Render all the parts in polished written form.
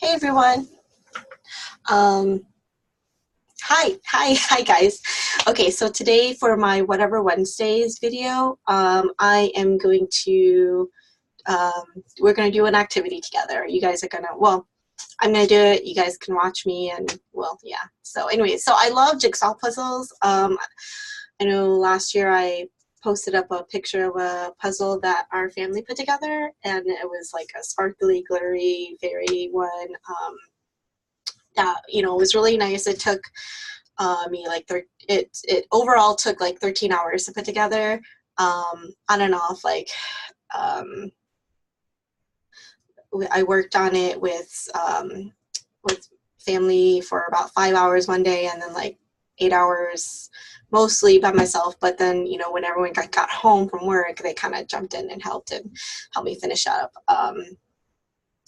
Hey everyone. Um, hi guys. Okay, so today for my Whatever Wednesdays video, I am going to, we're going to do an activity together. You guys are going to, well, I'm going to do it. You guys can watch me and, well, yeah. So anyway, so I love jigsaw puzzles. I know last year I posted up a picture of a puzzle that our family put together, and it was like a sparkly, glittery, fairy one. That was really nice. It took me like it overall took like 13 hours to put together, on and off. Like I worked on it with family for about 5 hours one day, and then like 8 hours mostly by myself. But then when everyone got home from work, they kind of jumped in and helped me finish up.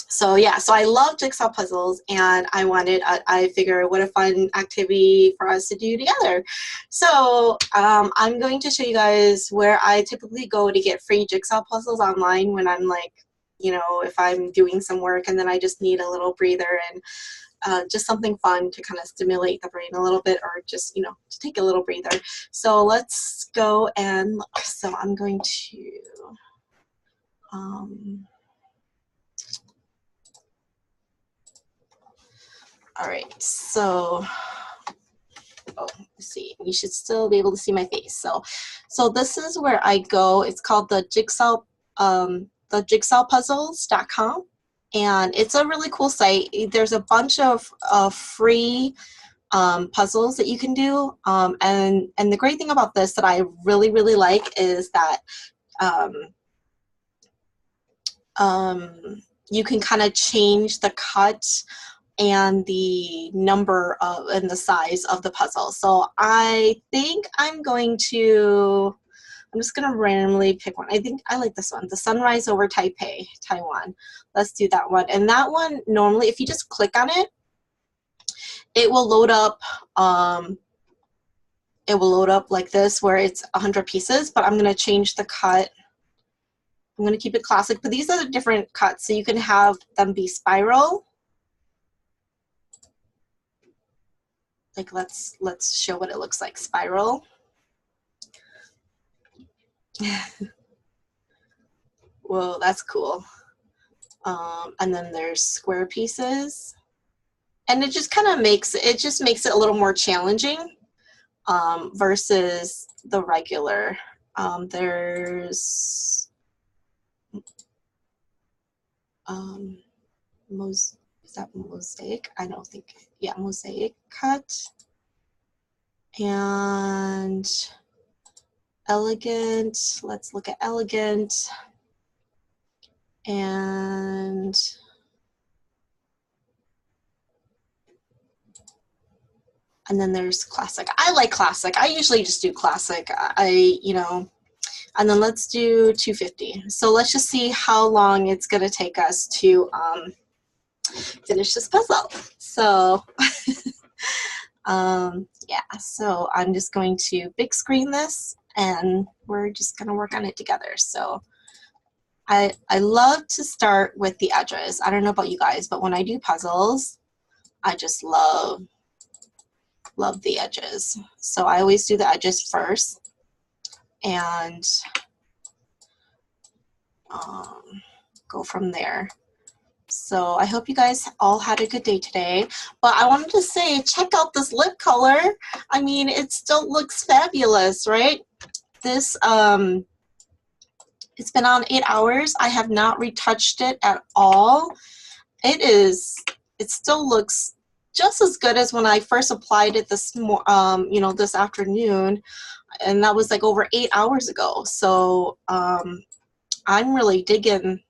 So yeah, so I love jigsaw puzzles, and I figured what a fun activity for us to do together. So I'm going to show you guys where I typically go to get free jigsaw puzzles online when I'm like, if I'm doing some work and then I just need a little breather and just something fun to kind of stimulate the brain a little bit, or just, to take a little breather. So let's go and look. So I'm going to, all right, so, let's see, you should still be able to see my face. So this is where I go. It's called the jigsawpuzzles.com, and it's a really cool site. There's a bunch of free puzzles that you can do, and the great thing about this that I really like is that you can kind of change the cut and the number of and the size of the puzzle. So I think I'm just gonna randomly pick one. I think I like this one, the Sunrise over Taipei, Taiwan. Let's do that one. And that one, normally if you just click on it, it will load up like this, where it's 100 pieces, but I'm gonna change the cut. I'm gonna keep it classic, but these are the different cuts, so you can have them be spiral. Like let's show what it looks like, spiral. Whoa, that's cool. And then there's square pieces, and it just kind of makes it a little more challenging versus the regular. There's is that mosaic? I don't think, yeah, mosaic cut, and elegant. Let's look at elegant, and then there's classic. I like classic. I usually just do classic. And then let's do 250. So let's just see how long it's gonna take us to finish this puzzle. So yeah, so I'm just going to big screen this, and we're just gonna work on it together. So I love to start with the edges. I don't know about you guys, but when I do puzzles, I just love the edges. So I always do the edges first, and go from there. So I hope you guys all had a good day today. But I wanted to say, check out this lip color. I mean, it still looks fabulous, right? This, it's been on 8 hours. I have not retouched it at all. It still looks just as good as when I first applied it this afternoon, and that was like over 8 hours ago. So I'm really digging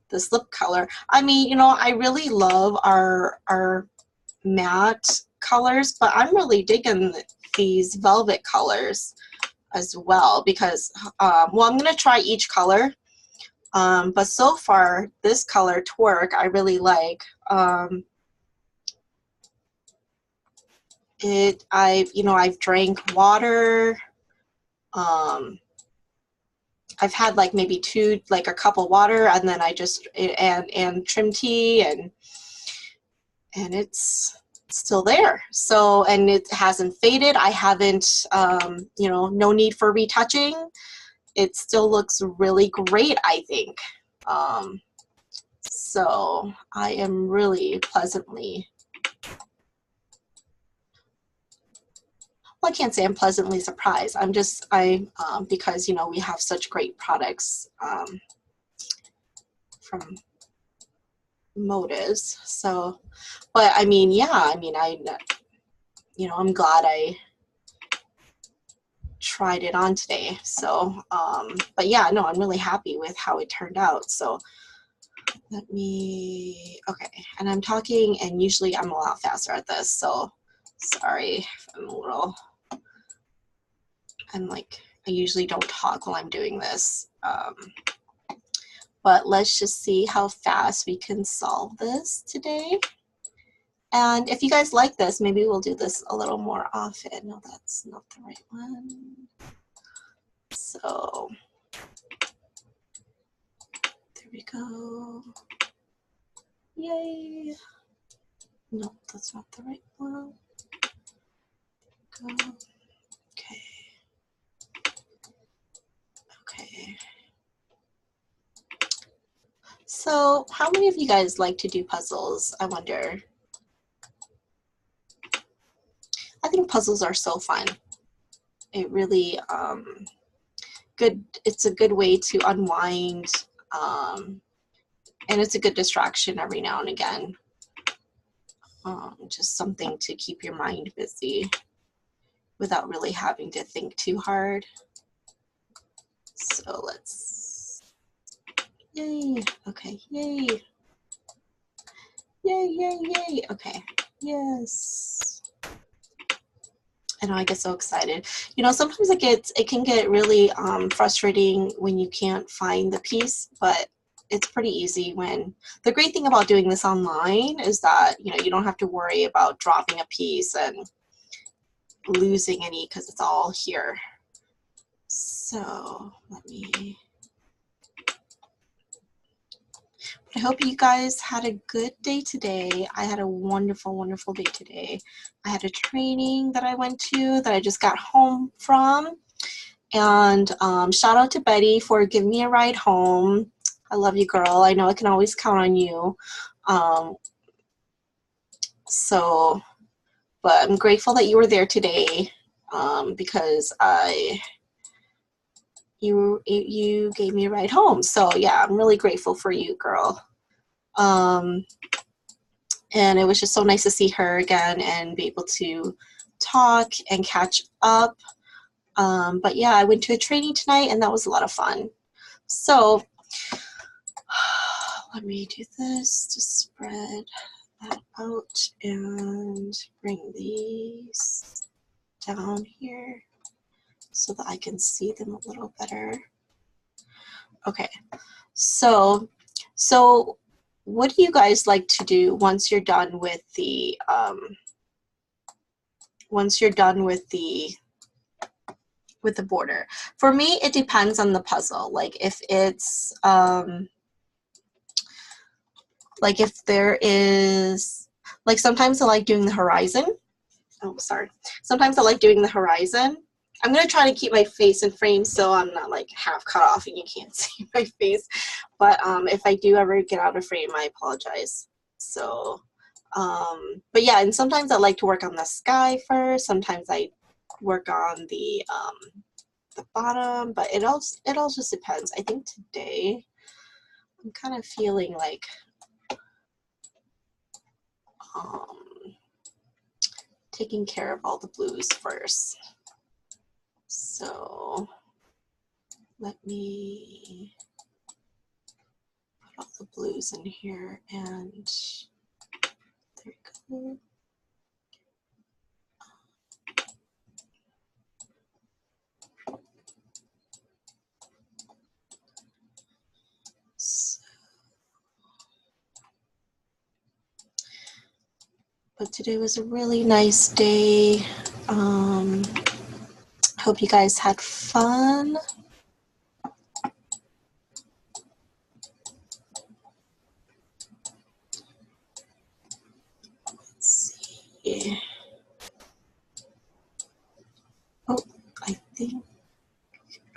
this lip color. I mean, I really love our matte colors, but I'm really digging these velvet colors as well, because well, I'm gonna try each color, but so far this color, Twerk, I really like. I've drank water. I've had like maybe a cup of water, and then I just and trim tea, and and it's still there. So, and it hasn't faded. I haven't, you know, no need for retouching. It still looks really great, I think. So I am really pleasantly, well, I can't say I'm pleasantly surprised. I'm just, because, you know, we have such great products from Motives. So, but I mean, yeah, I mean, you know, I'm glad I tried it on today. So, but yeah, no, I'm really happy with how it turned out. So let me, okay. And I'm talking, and usually I'm a lot faster at this. So sorry if I'm a little, I'm like, I usually don't talk while I'm doing this. But let's just see how fast we can solve this today. And if you guys like this, maybe we'll do this a little more often. No, that's not the right one. So there we go. Yay. No, that's not the right one. Go. Okay. Okay. So how many of you guys like to do puzzles? I wonder. I think puzzles are so fun. It really, good. It's a good way to unwind, and it's a good distraction every now and again. Just something to keep your mind busy without really having to think too hard. So let's, yay, okay, yay. Yay, yay, yay, okay, yes. I know, I get so excited. You know, sometimes it can get really frustrating when you can't find the piece, but it's pretty easy when, the great thing about doing this online is that, you know, you don't have to worry about dropping a piece and losing any because it's all here. So let me, I hope you guys had a good day today. I had a wonderful, wonderful day today. I had a training that I went to that I just got home from. And shout out to Betty for giving me a ride home. I love you, girl. I know I can always count on you. But I'm grateful that you were there today, because you gave me a ride home. So yeah, I'm really grateful for you, girl. And it was just so nice to see her again and be able to talk and catch up. But yeah, I went to a training tonight and that was a lot of fun. So let me do this to spread that out and bring these down here so that I can see them a little better. Okay, so what do you guys like to do once you're done with the border? For me, it depends on the puzzle. Like if it's like if there is, like sometimes I like doing the horizon. Oh, sorry. Sometimes I like doing the horizon. I'm going to try to keep my face in frame so I'm not like half cut off and you can't see my face. But if I do ever get out of frame, I apologize. So, but yeah, and sometimes I like to work on the sky first. Sometimes I work on the bottom, but it all just depends. I think today I'm kind of feeling like taking care of all the blues first. So let me put all the blues in here, and there we go. So, but today was a really nice day. Hope you guys had fun. Oh, I think,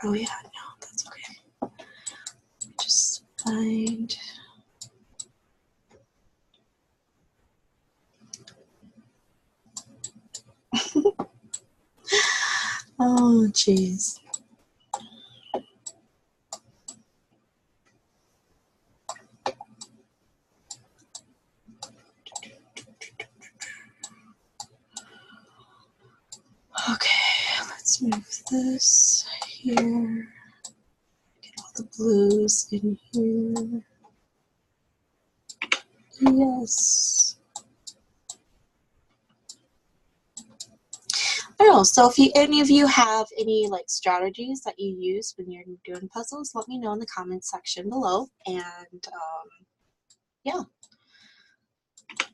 oh yeah, no, that's okay. Just find, oh jeez. Okay, let's move this here. Get all the blues in here. Yes. I don't know, so if any of you have any like strategies that you use when you're doing puzzles, let me know in the comments section below. And yeah. I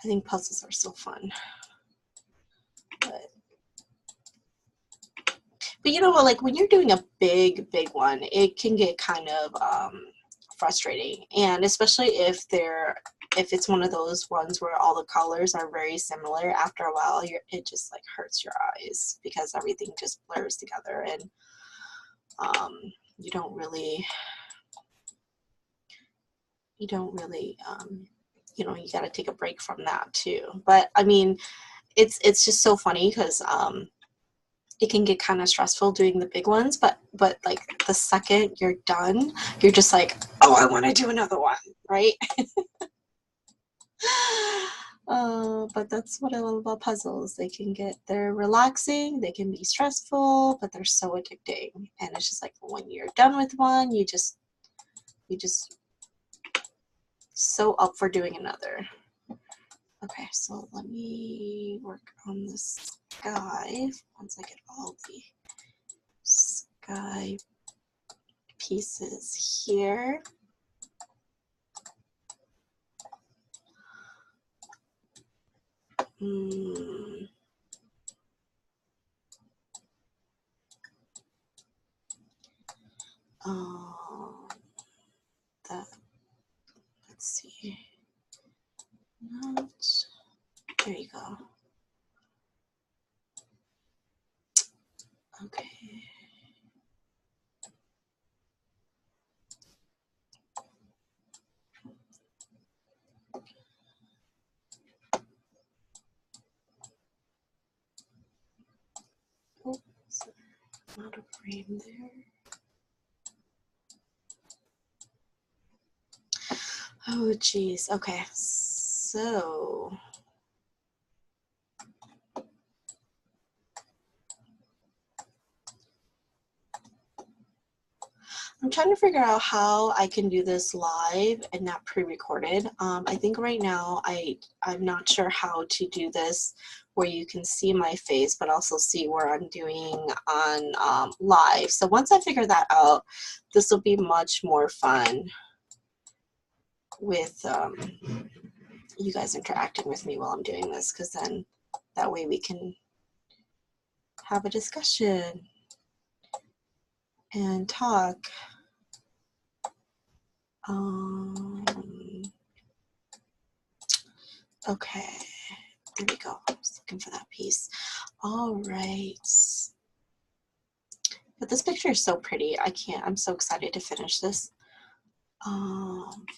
think puzzles are so fun. But you know what, like when you're doing a big one, it can get kind of frustrating. And especially if it's one of those ones where all the colors are very similar, after a while it just like hurts your eyes because everything just blurs together, and you don't really you know, you got to take a break from that too. But I mean, it's just so funny because it can get kind of stressful doing the big ones, but like the second you're done, you're just like, oh, I want to do another one, right? But that's what I love about puzzles. They're relaxing, they can be stressful, but they're so addicting. And it's just like when you're done with one, you just so up for doing another. Okay, so let me work on the sky once I get all the sky pieces here. That, let's see. Not, there you go. Okay. Oh, sorry, not a frame there. Oh, geez. Okay, so I'm trying to figure out how I can do this live and not pre-recorded. I think right now I'm not sure how to do this where you can see my face but also see where I'm doing on live. So once I figure that out, this will be much more fun with you guys interacting with me while I'm doing this, because then that way we can have a discussion and talk. Okay, there we go. I was looking for that piece. All right. But this picture is so pretty. I'm so excited to finish this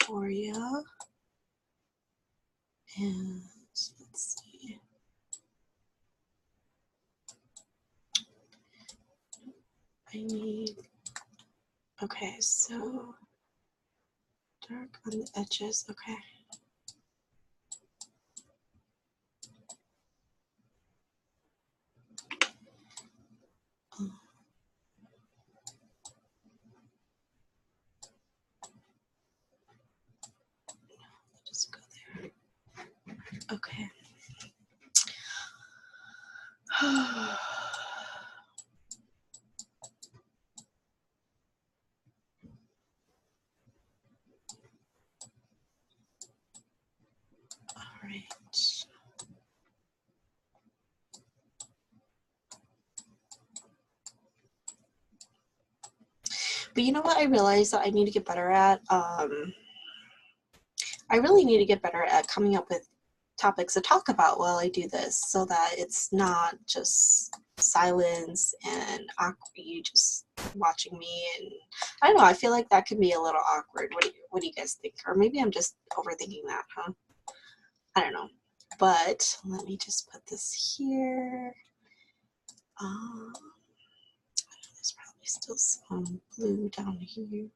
for you. And let's see. I need, okay, so dark on the edges, okay. Just go there. Okay. All right. But you know what I realized that I need to get better at? I really need to get better at coming up with topics to talk about while I do this, so that it's not just silence and awkward, you just watching me. And I don't know, I feel like that could be a little awkward. What do you guys think? Or maybe I'm just overthinking that, huh? I don't know. But let me just put this here. There's probably still some blue down here.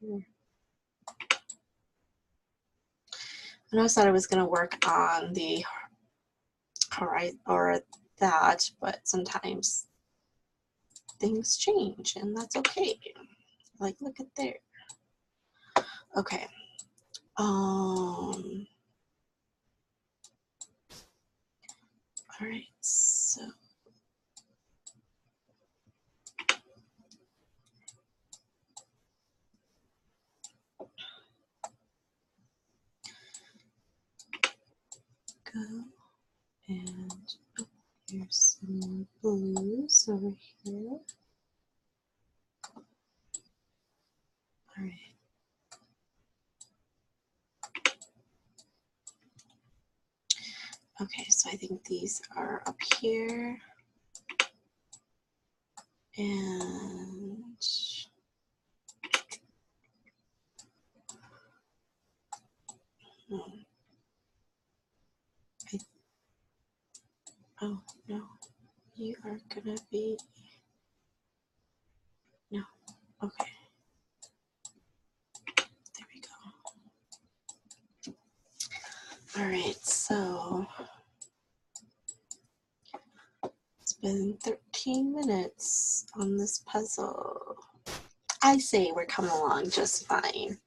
I always thought I was going to work on the horizon or that, but sometimes things change and that's okay. Like, look at there. Okay. All right, so go and here's some blues over here. All right. Okay, so I think these are up here. And oh no, you are gonna be, no, okay. There we go. All right, so it's been 13 minutes on this puzzle. I say we're coming along just fine.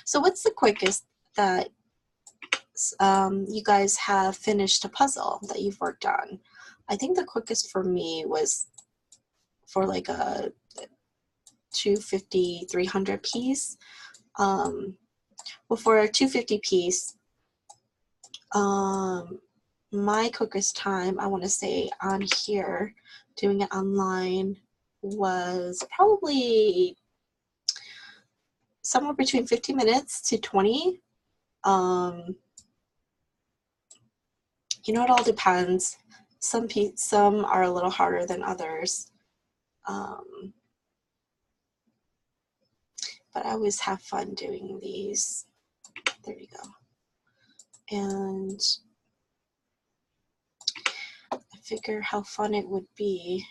So what's the quickest that you guys have finished a puzzle that you've worked on? I think the quickest for me was for like a 250, 300 piece. Well, for a 250 piece, my quickest time, I want to say on here, doing it online, was probably somewhere between 15 minutes to 20. You know, it all depends. Some are a little harder than others. But I always have fun doing these. There you go. And I figure how fun it would be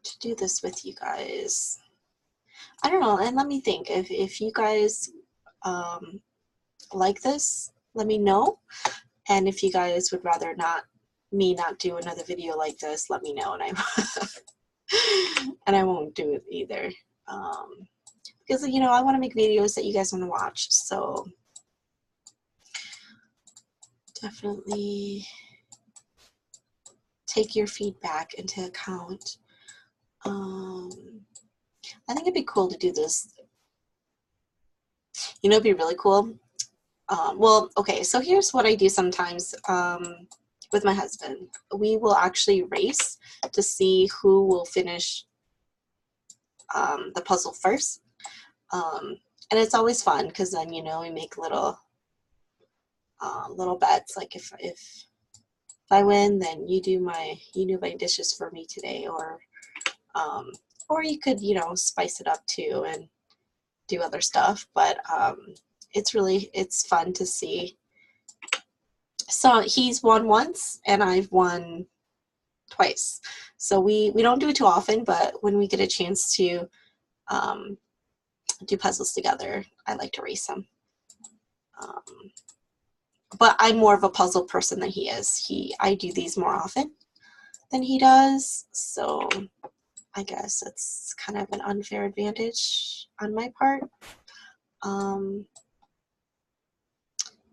to do this with you guys. I don't know, and let me think. If you guys like this, let me know. And if you guys would rather not do another video like this, let me know, and I won't do it either. Because, you know, I want to make videos that you guys want to watch. So definitely take your feedback into account. I think it'd be cool to do this. You know, it'd be really cool. Well, okay, so here's what I do sometimes with my husband. We will actually race to see who will finish the puzzle first. And it's always fun because then, you know, we make little bets. Like if I win, then you do my dishes for me today, or you could, you know, spice it up too and do other stuff. But it's fun to see. So he's won once and I've won twice. So we don't do it too often, but when we get a chance to do puzzles together, I like to race him. But I'm more of a puzzle person than he is. I do these more often than he does, so I guess it's kind of an unfair advantage on my part.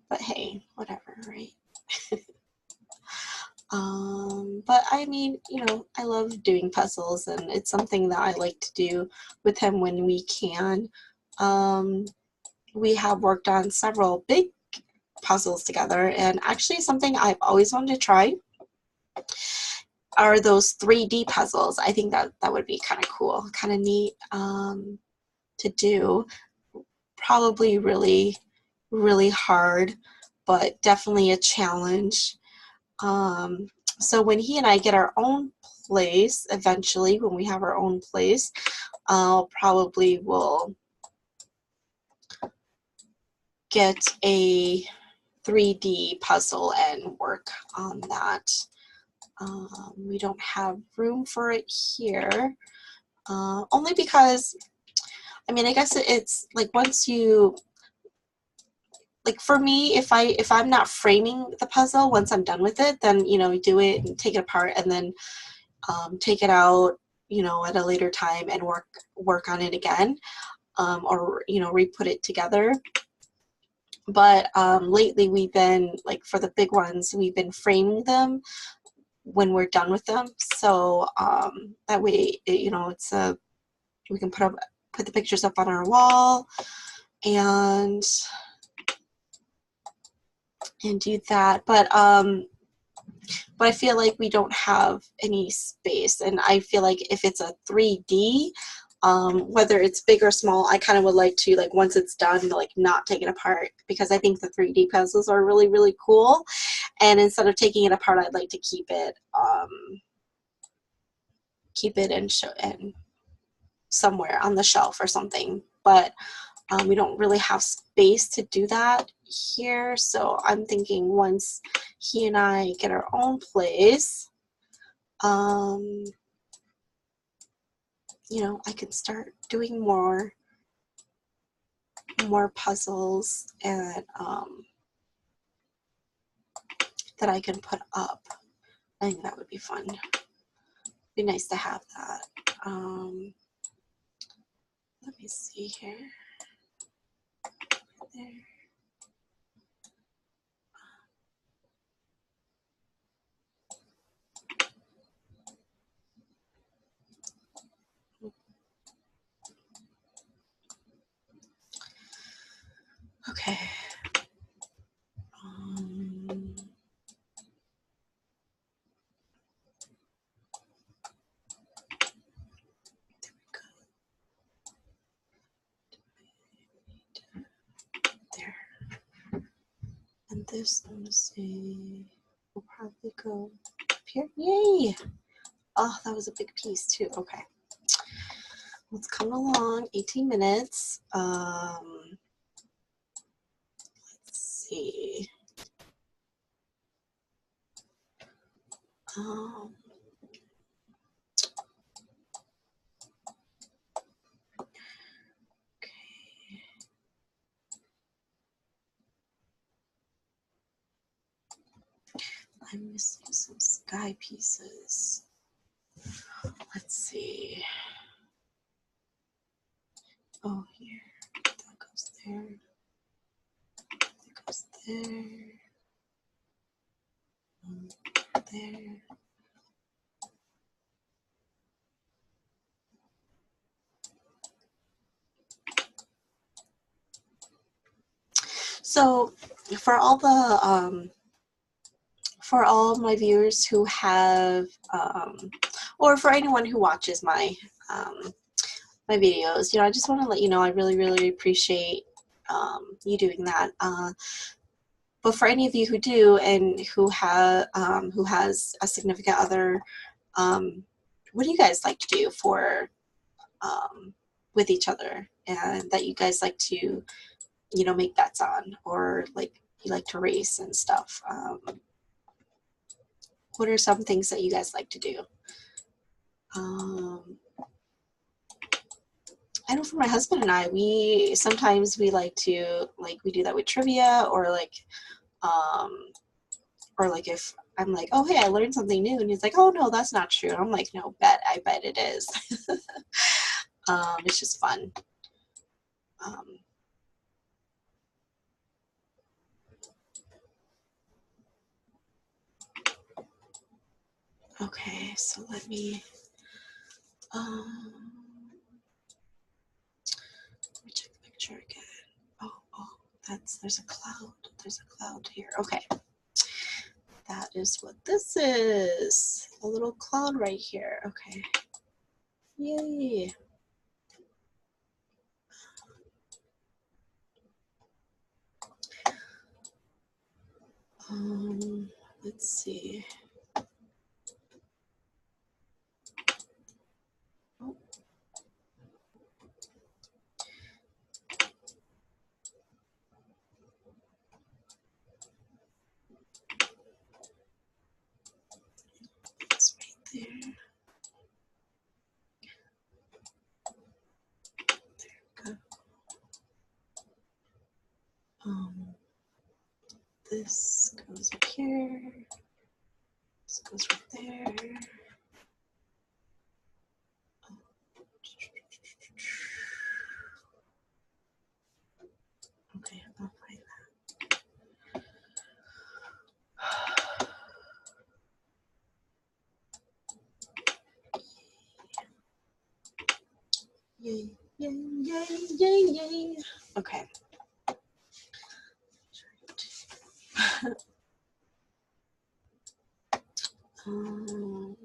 But hey, whatever, right? But I mean, you know, I love doing puzzles, and it's something that I like to do with him when we can. We have worked on several big puzzles together, and actually something I've always wanted to try are those 3D puzzles. I think that would be kind of cool, kind of neat to do. Probably really, really hard but definitely a challenge. So when he and I get our own place, eventually, when we have our own place, I'll probably will get a 3D puzzle and work on that. We don't have room for it here, only because, I mean, I guess it's like once you, like for me, if I'm not framing the puzzle, once I'm done with it, then you know, you do it and take it apart, and then take it out, you know, at a later time and work on it again, or you know, re-put it together. But lately we've been, like for the big ones, we've been framing them when we're done with them, so that way you know, it's a, we can put the pictures up on our wall and do that. But I feel like we don't have any space, and I feel like if it's a 3D, whether it's big or small, I kind of would like to, like once it's done, like not take it apart, because I think the 3D puzzles are really, really cool, and instead of taking it apart, I'd like to keep it and show and somewhere on the shelf or something. But we don't really have space to do that here, so I'm thinking once he and I get our own place, you know, I can start doing more puzzles, and that I can put up. I think that would be fun. Be nice to have that. Let me see here. There. Okay. There. And this, let me see, will probably go up here. Yay! Oh, that was a big piece too. Okay. Let's come along. 18 minutes. Let's see. Um, I'm missing some sky pieces. Let's see. Oh, here. That goes there. That goes there. There. So, for all the for all my viewers who have, or for anyone who watches my my videos, you know, I just want to let you know I really, really appreciate you doing that. But for any of you who do, and who has a significant other, what do you guys like to do for with each other, and that you guys like to, you know, make bets on, or like you like to race and stuff? What are some things that you guys like to do? I know for my husband and I, we sometimes we like to, like, we do that with trivia, um, or like if I'm like, oh hey, I learned something new, and he's like, oh no, that's not true. And I'm like, no, I bet it is. It's just fun. Okay, so let me check the picture again. Oh, there's a cloud. There's a cloud here. Okay. That is what this is. A little cloud right here. Okay. Yay. let's see. Oh. It's right there. There we go. This goes up here. This goes right there. Okay, I'll find that. Yay, yay, yay, yay, yay. Okay. um,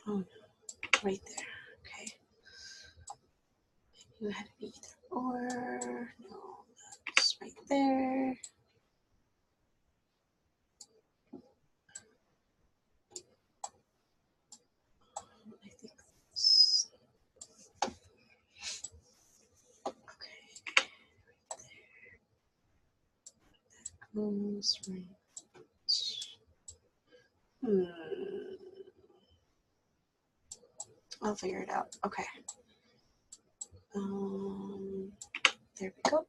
oh, right there. Okay. You had to be either or. No, that's right there. I think that's okay. Goes right. I'll figure it out. Okay. There we go.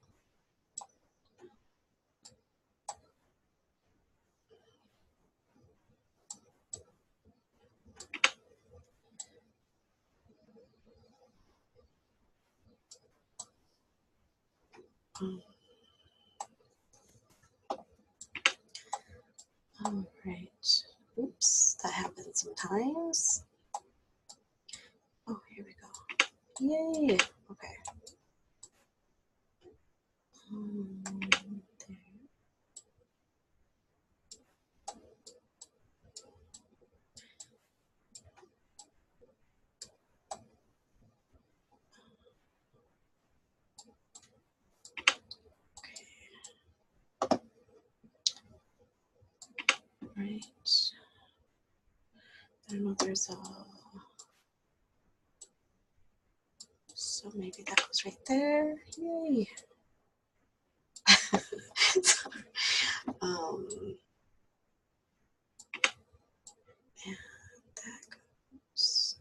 All right. Oops, that happens sometimes. Oh, here we go. Yay. Okay. There. Right. I don't know if there's a. So maybe that goes right there. Yay. And that goes.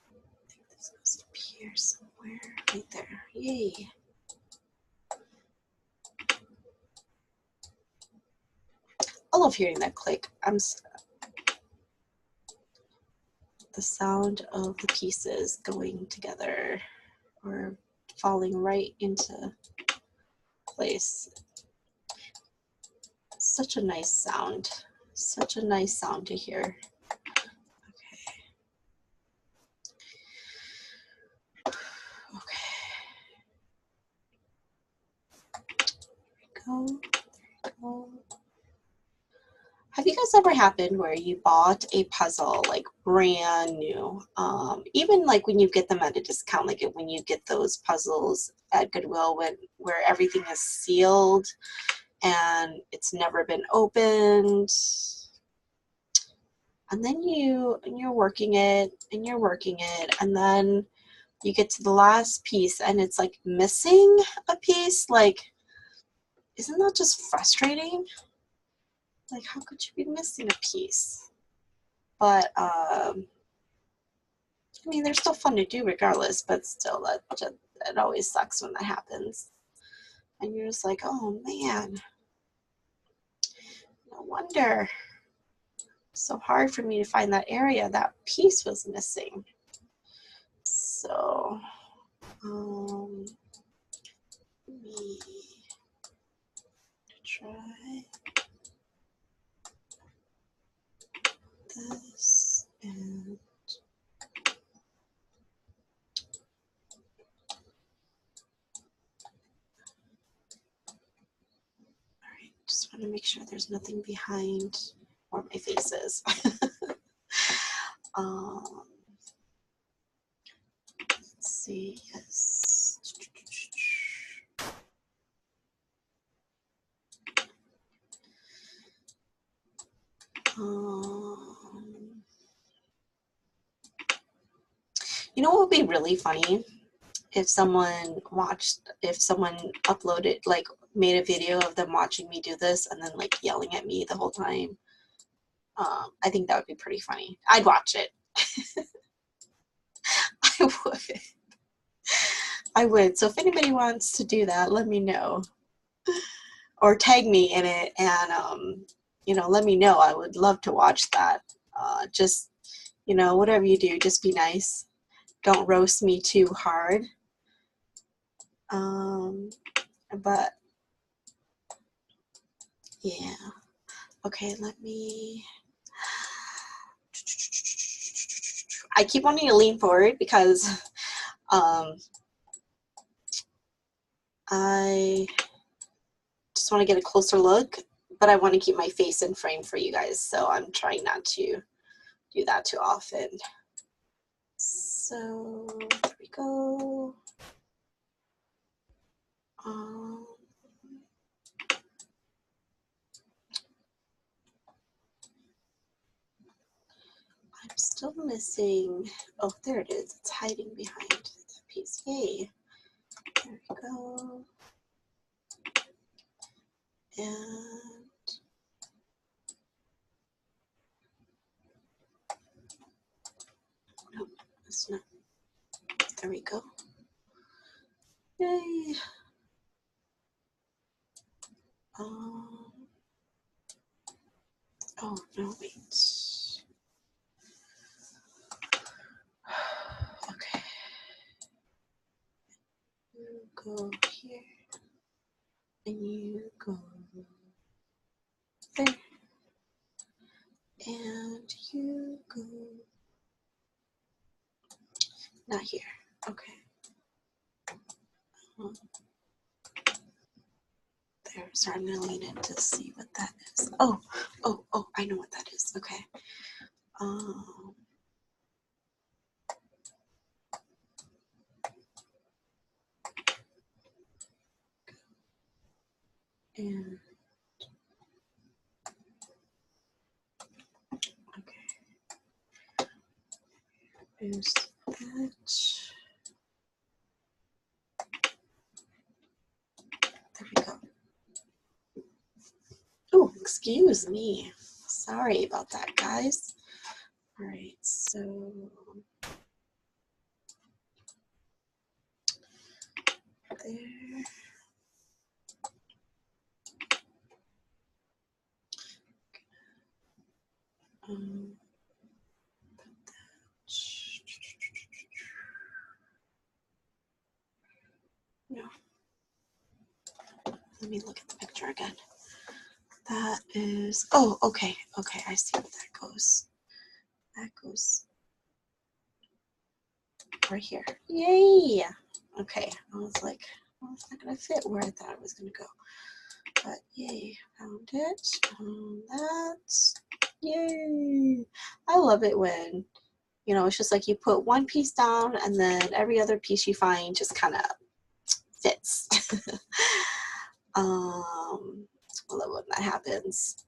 I think this goes up here somewhere. Right there. Yay. I love hearing that click. The sound of the pieces going together or falling right into place. Such a nice sound. Such a nice sound to hear. Okay. There we go. Have you guys ever happened where you bought a puzzle like brand new? Even like when you get them at a discount, like when you get those puzzles at Goodwill where everything is sealed and it's never been opened. And then you're working it and you're working it, and then you get to the last piece and it's like missing a piece. Like, isn't that just frustrating? Like, how could you be missing a piece? But I mean, they're still fun to do regardless, but still, it always sucks when that happens. And you're just like, oh man, no wonder. So hard for me to find that area. That piece was missing. So, let me try this and just want to make sure there's nothing behind where my face is. Let's see, yes. You know what would be really funny? If someone uploaded, like made a video of them watching me do this and then like yelling at me the whole time. I think that would be pretty funny. I'd watch it. I would. I would. So if anybody wants to do that, let me know. Or tag me in it and, you know, let me know. I would love to watch that. Just, you know, whatever you do, just be nice. Don't roast me too hard. But yeah. Okay, let me. I keep wanting to lean forward because I just want to get a closer look, but I want to keep my face in frame for you guys, so I'm trying not to do that too often. So there we go. I'm still missing. Oh, there it is. It's hiding behind that piece. Yay. There we go. And nope, it's not. There we go. Yay. Oh no, wait. Okay. You go here. And you go there. And you go. Not here. Okay. There. So I'm going to lean in to see what that is. Oh, I know what that is. Okay. And okay. There's that. There we go. Oh, excuse me. Sorry about that, guys. All right, so there. No. Let me look at the picture again. That is, oh, okay, I see where that goes. That goes right here. Yay! Okay, I was like, well, it's not gonna fit where I thought it was gonna go. But yay, found it. That, yay! I love it when, you know, it's just like you put one piece down and then every other piece you find just kind of fits. I love when that happens.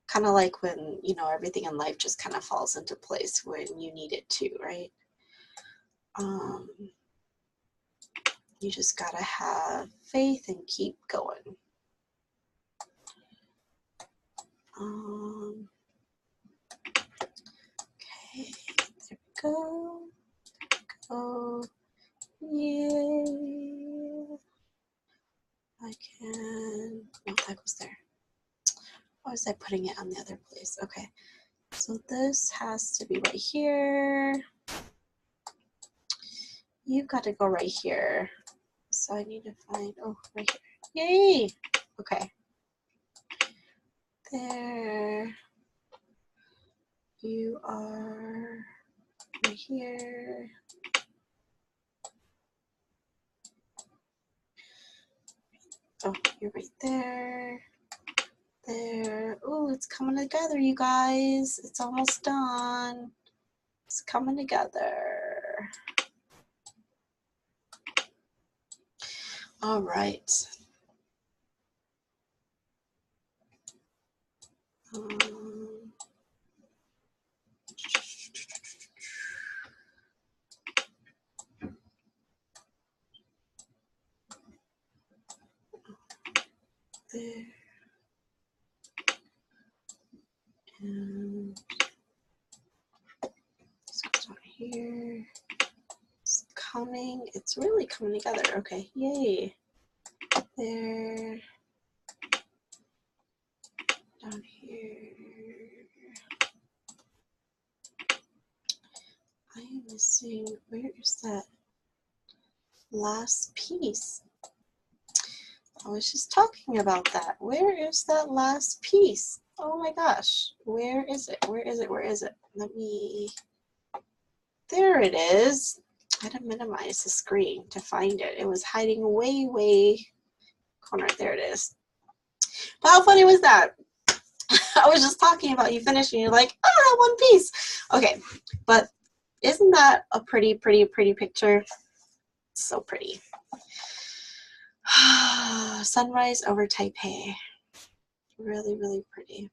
Kind of like when, you know, everything in life just kind of falls into place when you need it to, right? You just gotta have faith and keep going. Okay, there we go. Oh, yay. I can, no, that goes there. Why was I putting it on the other place? Okay, so this has to be right here. You've got to go right here. So I need to find, oh, right here. Yay! Okay. There. You are right here. Oh, you're right there. There. Oh, it's coming together, you guys. It's almost done. It's coming together. All right. There. And this goes on here. It's coming. It's really coming together. Okay. Yay. There. Down here. I am missing. Where is that last piece? I was just talking about that. Where is that last piece? Oh my gosh. Where is it? Where is it? Where is it? Let me. There it is. I had to minimize the screen to find it. It was hiding way corner. There it is. But how funny was that? I was just talking about you finishing. You're like, oh, that one piece. Okay, but isn't that a pretty picture? It's so pretty. Sunrise over Taipei. Really pretty.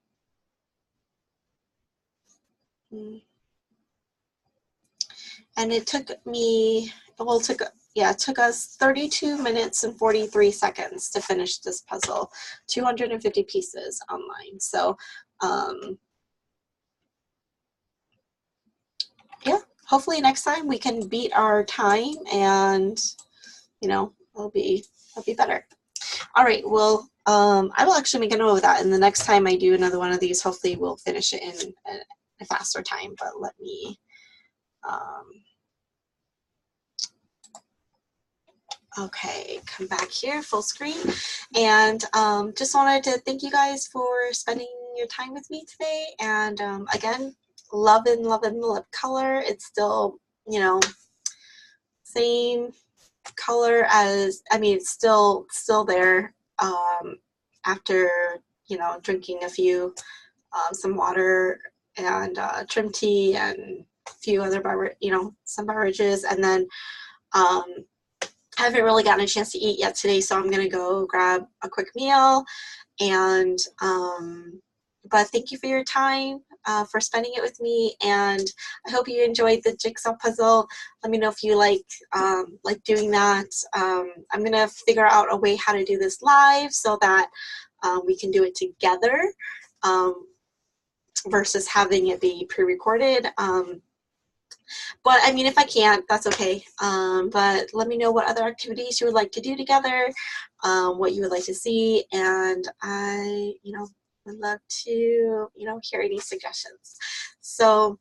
And it took me, well, it took us 32 minutes and 43 seconds to finish this puzzle, 250 pieces online. So, yeah, hopefully next time we can beat our time and, you know, it'll be better. All right, well, I will actually make a note of that, and the next time I do another one of these, hopefully we'll finish it in a faster time, but let me, okay, come back here, full screen, and just wanted to thank you guys for spending your time with me today, and again, loving the lip color. It's still, you know, same color as, I mean, it's still there after, you know, drinking a few, some water and trim tea and a few other some beverages, and then I haven't really gotten a chance to eat yet today, so I'm gonna go grab a quick meal. And but thank you for your time, for spending it with me, and I hope you enjoyed the jigsaw puzzle. Let me know if you like doing that. I'm gonna figure out a way how to do this live so that we can do it together, versus having it be pre-recorded. But I mean, if I can't, that's okay. But let me know what other activities you would like to do together, what you would like to see, and I, you know, would love to, you know, hear any suggestions. So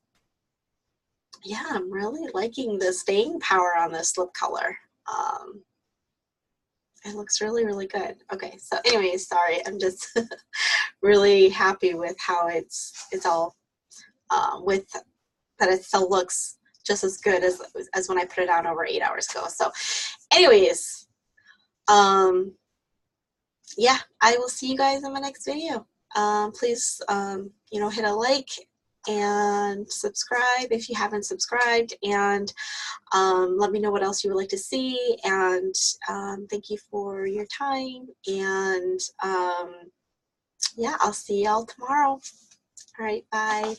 yeah, I'm really liking the staying power on this lip color. It looks really good. Okay, so anyways, sorry, I'm just really happy with how it's all with that it still looks just as good as when I put it on over 8 hours ago. So anyways, yeah, I will see you guys in my next video. Please, you know, hit a like and subscribe if you haven't subscribed, and let me know what else you would like to see, and thank you for your time, and yeah, I'll see y'all tomorrow. All right, bye.